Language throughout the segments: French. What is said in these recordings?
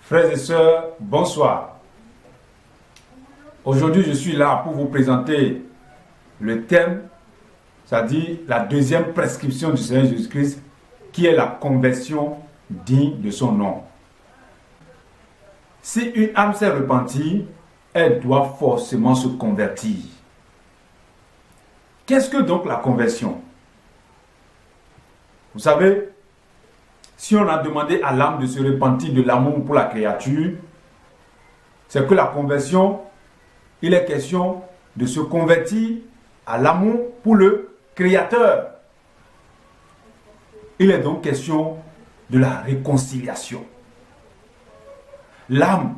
Frères et sœurs, bonsoir. Aujourd'hui, je suis là pour vous présenter le thème, c'est-à-dire la deuxième prescription du Seigneur Jésus-Christ, qui est la conversion digne de son nom. Si une âme s'est repentie, elle doit forcément se convertir. Qu'est-ce que donc la conversion? Vous savez, si on a demandé à l'âme de se repentir de l'amour pour la créature, c'est que la conversion, il est question de se convertir à l'amour pour le Créateur. Il est donc question de la réconciliation. L'âme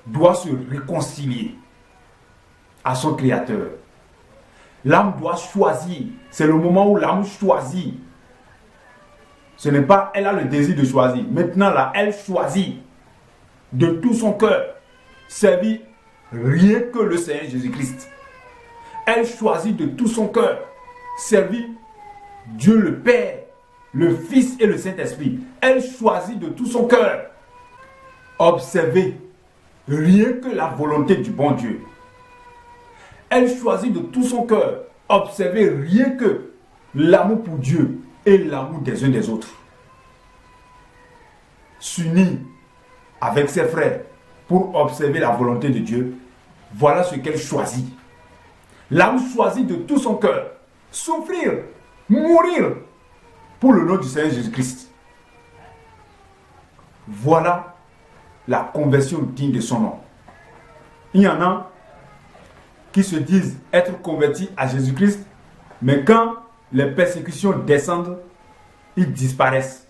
doit se réconcilier à son Créateur. L'âme doit choisir. C'est le moment où l'âme choisit. Ce n'est pas elle a le désir de choisir. Maintenant là, elle choisit de tout son cœur servir rien que le Seigneur Jésus-Christ. Elle choisit de tout son cœur servir Dieu le Père, le Fils et le Saint-Esprit. Elle choisit de tout son cœur observer rien que la volonté du bon Dieu. Elle choisit de tout son cœur observer rien que l'amour pour Dieu et l'amour des uns des autres. S'unir avec ses frères pour observer la volonté de Dieu, voilà ce qu'elle choisit. L'âme choisit de tout son cœur souffrir, mourir pour le nom du Seigneur Jésus-Christ. Voilà la conversion digne de son nom. Il y en a qui se disent être convertis à Jésus-Christ, mais quand les persécutions descendent, ils disparaissent.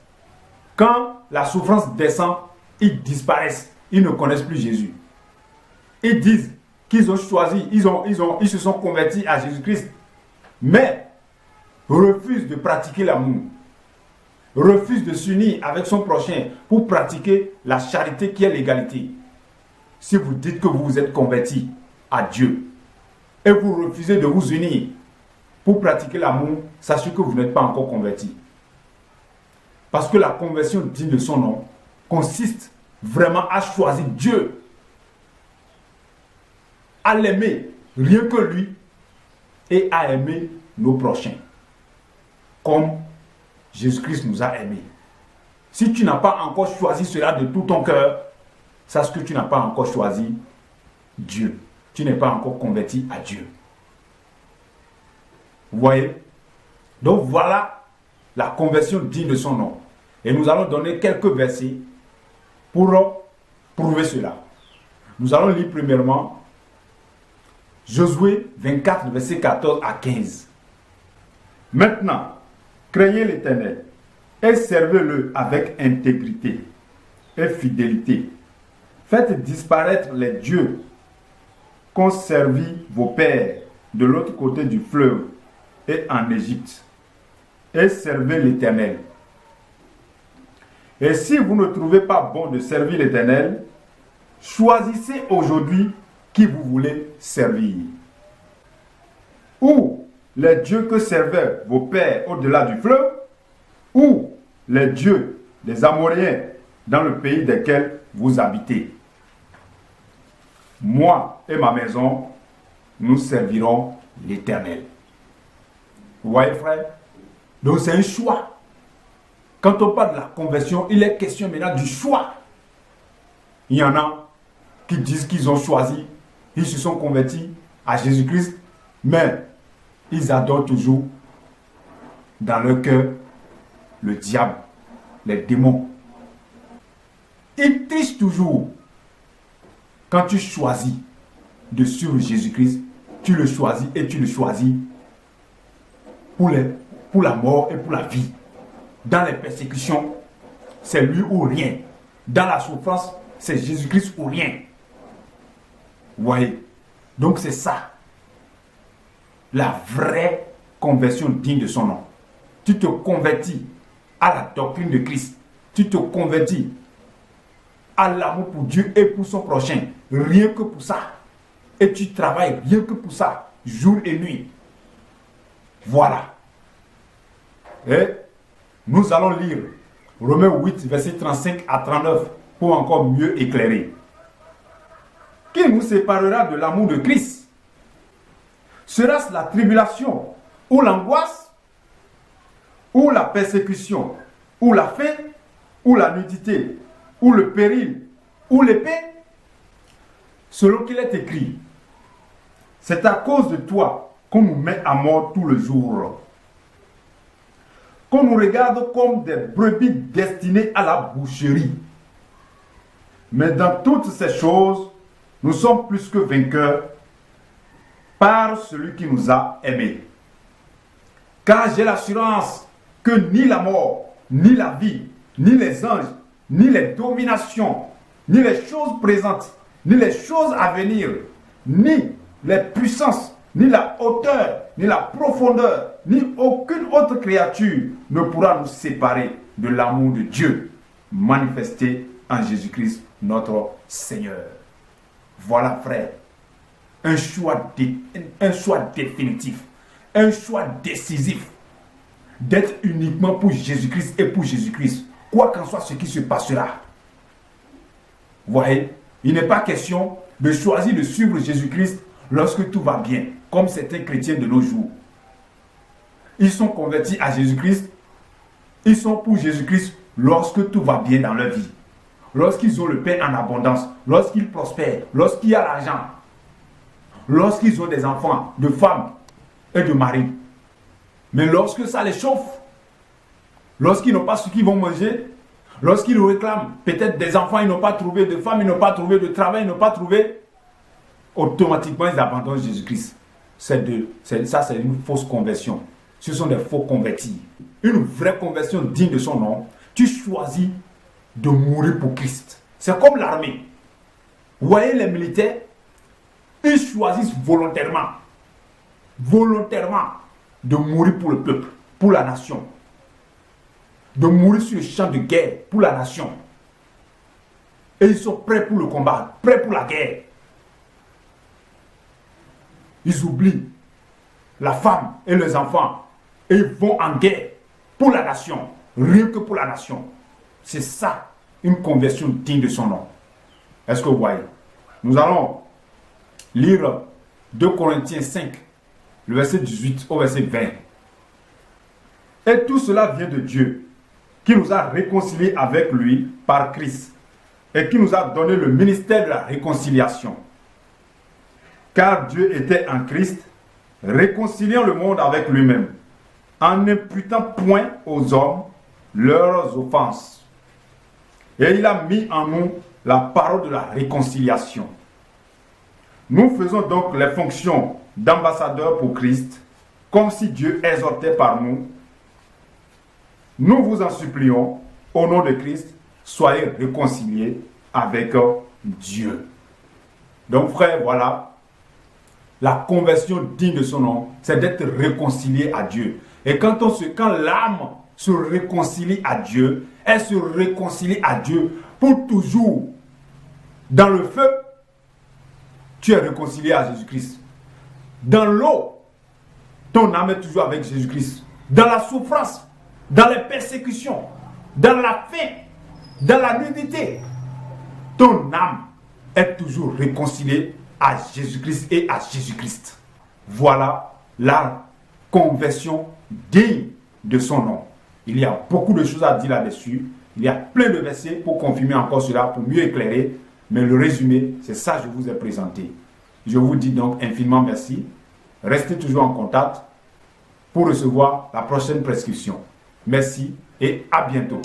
Quand la souffrance descend, ils disparaissent. Ils ne connaissent plus Jésus. Ils disent qu'ils ont choisi, ils se sont convertis à Jésus-Christ, mais refusent de pratiquer l'amour, refusent de s'unir avec son prochain pour pratiquer la charité qui est l'égalité. Si vous dites que vous vous êtes convertis à Dieu et vous refusez de vous unir pour pratiquer l'amour, sachez que vous n'êtes pas encore converti. Parce que la conversion digne de son nom consiste vraiment à choisir Dieu, à l'aimer rien que lui et à aimer nos prochains comme Jésus-Christ nous a aimés. Si tu n'as pas encore choisi cela de tout ton cœur, sache que tu n'as pas encore choisi Dieu. Tu n'es pas encore converti à Dieu. Vous voyez? Donc voilà la conversion digne de son nom. Et nous allons donner quelques versets pour prouver cela. Nous allons lire premièrement Josué 24, versets 14 à 15. Maintenant, craignez l'Éternel et servez-le avec intégrité et fidélité. Faites disparaître les dieux qu'ont servi vos pères de l'autre côté du fleuve et en Égypte, et servez l'Éternel. Et si vous ne trouvez pas bon de servir l'Éternel, choisissez aujourd'hui qui vous voulez servir. Ou les dieux que servaient vos pères au-delà du fleuve, ou les dieux des Amoréens dans le pays desquels vous habitez. Moi et ma maison, nous servirons l'Éternel. Vous voyez, frère? Donc c'est un choix. Quand on parle de la conversion, il est question maintenant du choix. Il y en a qui disent qu'ils ont choisi, ils se sont convertis à Jésus-Christ, mais ils adorent toujours dans leur cœur le diable, les démons. Ils trichent toujours. Quand tu choisis de suivre Jésus-Christ, tu le choisis et tu le choisis pour la mort et pour la vie. Dans les persécutions, c'est lui ou rien. Dans la souffrance, c'est Jésus-Christ ou rien. Vous voyez? Donc c'est ça. La vraie conversion digne de son nom. Tu te convertis à la doctrine de Christ. Tu te convertis à l'amour pour Dieu et pour son prochain. Rien que pour ça. Et tu travailles rien que pour ça. Jour et nuit. Voilà. Et nous allons lire Romains 8, versets 35 à 39. pour encore mieux éclairer. Qui nous séparera de l'amour de Christ? Sera-ce la tribulation ou l'angoisse ou la persécution ou la faim ou la nudité ou le péril ou l'épée? Selon qu'il est écrit, c'est à cause de toi qu'on nous met à mort tout le jour, qu'on nous regarde comme des brebis destinées à la boucherie. Mais dans toutes ces choses, nous sommes plus que vainqueurs par celui qui nous a aimés. Car j'ai l'assurance que ni la mort, ni la vie, ni les anges, ni les dominations, ni les choses présentes, ni les choses à venir, ni les puissances, ni la hauteur, ni la profondeur, ni aucune autre créature ne pourra nous séparer de l'amour de Dieu manifesté en Jésus-Christ notre Seigneur. Voilà, frère, un choix définitif, un choix décisif d'être uniquement pour Jésus-Christ et pour Jésus-Christ, quoi qu'en soit ce qui se passera. Vous voyez, il n'est pas question de choisir de suivre Jésus-Christ lorsque tout va bien, comme certains chrétiens de nos jours. Ils sont convertis à Jésus-Christ, ils sont pour Jésus-Christ lorsque tout va bien dans leur vie. Lorsqu'ils ont le pain en abondance, lorsqu'ils prospèrent, lorsqu'il y a l'argent, lorsqu'ils ont des enfants, de femmes et de maris. Mais lorsque ça les chauffe, lorsqu'ils n'ont pas ce qu'ils vont manger, lorsqu'ils réclament peut-être des enfants, ils n'ont pas trouvé, de femmes, ils n'ont pas trouvé, de travail, ils n'ont pas trouvé, automatiquement ils abandonnent Jésus-Christ. Ça, c'est une fausse conversion. Ce sont des faux convertis. Une vraie conversion digne de son nom, tu choisis de mourir pour Christ. C'est comme l'armée. Vous voyez les militaires, ils choisissent volontairement de mourir pour le peuple, pour la nation. De mourir sur le champ de guerre pour la nation. Et ils sont prêts pour le combat, prêts pour la guerre. Ils oublient la femme et les enfants et ils vont en guerre pour la nation, rien que pour la nation. C'est ça, une conversion digne de son nom. Est-ce que vous voyez? Nous allons lire 2 Corinthiens 5, le verset 18 au verset 20. Et tout cela vient de Dieu, qui nous a réconciliés avec lui par Christ, et qui nous a donné le ministère de la réconciliation. Car Dieu était en Christ, réconciliant le monde avec lui-même, en n'imputant point aux hommes leurs offenses. Et il a mis en nous la parole de la réconciliation. Nous faisons donc les fonctions d'ambassadeurs pour Christ, comme si Dieu exhortait par nous. Nous vous en supplions, au nom de Christ, soyez réconciliés avec Dieu. Donc frère, voilà, la conversion digne de son nom, c'est d'être réconcilié à Dieu. Et quand l'âme se réconcilie à Dieu, elle se réconcilie à Dieu pour toujours. Dans le feu, tu es réconcilié à Jésus-Christ. Dans l'eau, ton âme est toujours avec Jésus-Christ. Dans la souffrance, dans les persécutions, dans la faim, dans la nudité, ton âme est toujours réconciliée à Jésus-Christ et à Jésus-Christ. Voilà la conversion digne de son nom. Il y a beaucoup de choses à dire là-dessus. Il y a plein de versets pour confirmer encore cela, pour mieux éclairer. Mais le résumé, c'est ça que je vous ai présenté. Je vous dis donc infiniment merci. Restez toujours en contact pour recevoir la prochaine prescription. Merci et à bientôt.